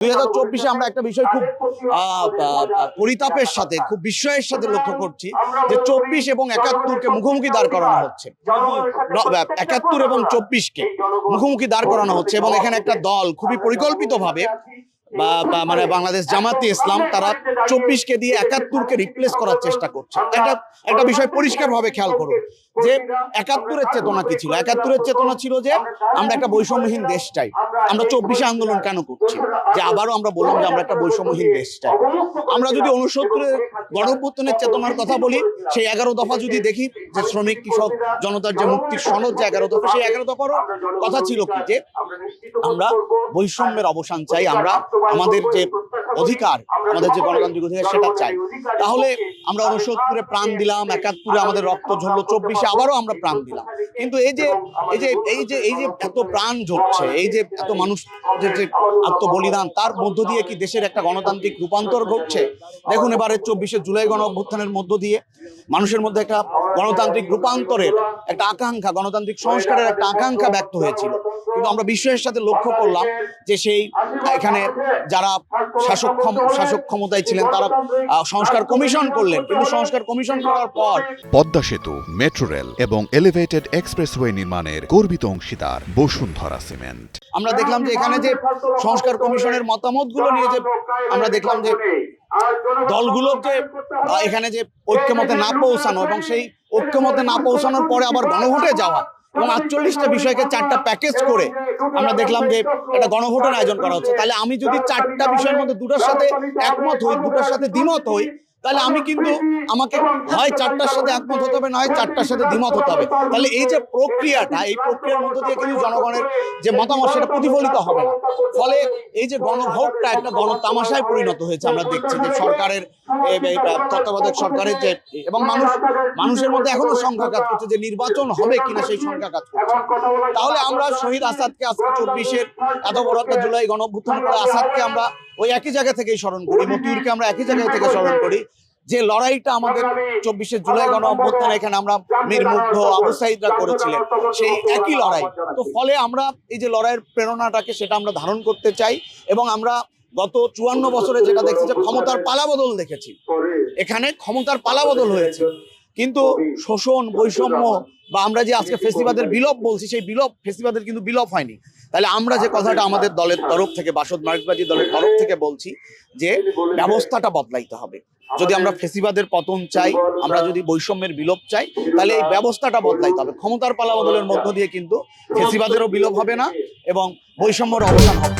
2024-এ আমরা একটা বিষয় খুব পরিতাপের সাথে, খুব বিস্ময়ের সাথে লক্ষ্য করছি যে 24 এবং 71-কে মুখোমুখি দাঁড় করানো হচ্ছে। 71 এবং 24-কে মুখোমুখি দাঁড় করানো হচ্ছে এবং এখানে একটা দল খুবই পরিকল্পিতভাবে মানে বাংলাদেশ জামাতে ইসলাম তারা 24-কে দিয়ে 71-কে রিপ্লেস করার চেষ্টা করছে। একটা বিষয় পরিষ্কারভাবে খেয়াল করুন যে 71-এর চেতনা কি ছিল। 71-এর চেতনা ছিল যে আমরা একটা বৈষম্যহীন দেশ চাই। আমরা 24-এ আন্দোলন কেন করছি? যে আবারও আমরা বললাম যে আমরা একটা বৈষম্যহীন দেশ চাই। আমরা যদি 69-এর গণঅভ্যুত্থানের চেতনার কথা বলি, সেই 11 দফা যদি দেখি যে শ্রমিক কৃষক জনতার যে মুক্তির সনদ যে 11 দফা, সেই 11 দফারও কথা ছিল কি যে আমরা বৈষম্যের অবসান চাই, আমরা আমাদের যে অধিকার, আমাদের যে গণতান্ত্রিক অধিকার সেটা চাই। তাহলে আমরা 69-এ প্রাণ দিলাম, 71-এ আমাদের রক্ত ঝরলো, 24-এ আবারও আমরা প্রাণ দিলাম। কিন্তু এই যে এত প্রাণ ঝরছে, এই যে এত মানুষ যে আত্মবলিদান, তার মধ্য দিয়ে কি দেশের একটা গণতান্ত্রিক রূপান্তর ঘটছে? দেখুন, এবারে 24শে জুলাই গণ অভ্যুত্থানের মধ্য দিয়ে মানুষের মধ্যে একটা গণতান্ত্রিক রূপান্তরের একটা আকাঙ্ক্ষা, গণতান্ত্রিক সংস্কারের একটা আকাঙ্ক্ষা ব্যক্ত হয়েছিল। কিন্তু আমরা বিস্ময়ের সাথে লক্ষ্য করলাম যে সেই এখানে যারা শাসক ক্ষমতায় ছিলেন তারা সংস্কার কমিশন করলেন, কিন্তু সংস্কার কমিশন করার পর পদ্মা সেতু, মেট্রো রেল এবং এলিভেটেড এক্সপ্রেসওয়ে নির্মাণের গর্বিত অংশীদার বসুন্ধরা সিমেন্ট। আমরা দেখলাম যে এখানে যে সংস্কার কমিশনের মতামতগুলো নিয়ে যে আমরা দেখলাম যে দলগুলোর যে এখানে যে ঐক্যমতে না পৌঁছানো এবং সেই ঐক্যমতে না পৌঁছানোর পরে আবার গণভোটে যাওয়া এবং 48টা বিষয়কে 4টা প্যাকেজ করে আমরা দেখলাম যে একটা গণভোটের আয়োজন করা হচ্ছে। তাহলে আমি যদি 4টা বিষয়ের মধ্যে দুটোর সাথে একমত হই, দুটোর সাথে দ্বিমত হই, তাহলে আমি কিন্তু আমাকে হয় 4টার সাথে একমত হতে হবে, নয় 4টার সাথে দ্বিমত হতে হবে। তাহলে এই যে প্রক্রিয়াটা, এই প্রক্রিয়ার মধ্য দিয়ে কিন্তু জনগণের যে মতামত সেটা প্রতিফলিত হবে না। ফলে এই যে গণভোটটা একটা গণতামাশায় পরিণত হয়েছে। আমরা দেখছি যে সরকারের তত্ত্বাবধায়ক সরকারের যে এবং মানুষের মধ্যে এখনো সংখ্যা কাজ করছে যে নির্বাচন হবে কিনা, সেই সংখ্যা কাজ করছে। তাহলে আমরা শহীদ আসাদকে আজকে 24-এর এত বড় একটা জুলাই গণ অভ্যুত্থান করে আসাদকে আমরা ওই একই জায়গা থেকেই স্মরণ করি, মতিউরকে আমরা একই জায়গা থেকে স্মরণ করি। যে লড়াইটা আমাদের 24শে জুলাই গণ অভ্যুত্থানে এখানে আমরা মীর মুগ্ধ, আবু সাঈদরা করেছিলেন, সেই একই লড়াই। তো ফলে আমরা এই যে লড়াইয়ের প্রেরণাটাকে সেটা আমরা ধারণ করতে চাই এবং আমরা গত 54 বছরে যেটা দেখছি যে ক্ষমতার পালাবদল দেখেছি। এখানে ক্ষমতার পালাবদল হয়েছে, কিন্তু শোষণ, বৈষম্য বা আমরা যে আজকে ফেসিবাদের বিলোপ বলছি, সেই ফেসিবাদের কিন্তু বিলোপ হয়নি। তাহলে আমরা যে কথাটা আমাদের দলের তরফ থেকে, বাসদ মার্ক্সবাদী দলের তরফ থেকে বলছি যে ব্যবস্থাটা বদলাইতে হবে। যদি আমরা ফেসিবাদের পতন চাই, আমরা যদি বৈষম্যের বিলোপ চাই, তাহলে এই ব্যবস্থাটা বদলাইতে হবে। ক্ষমতার পালাবদলের মধ্য দিয়ে কিন্তু ফেসিবাদেরও বিলোপ হবে না এবং বৈষম্যের অবসান হবে।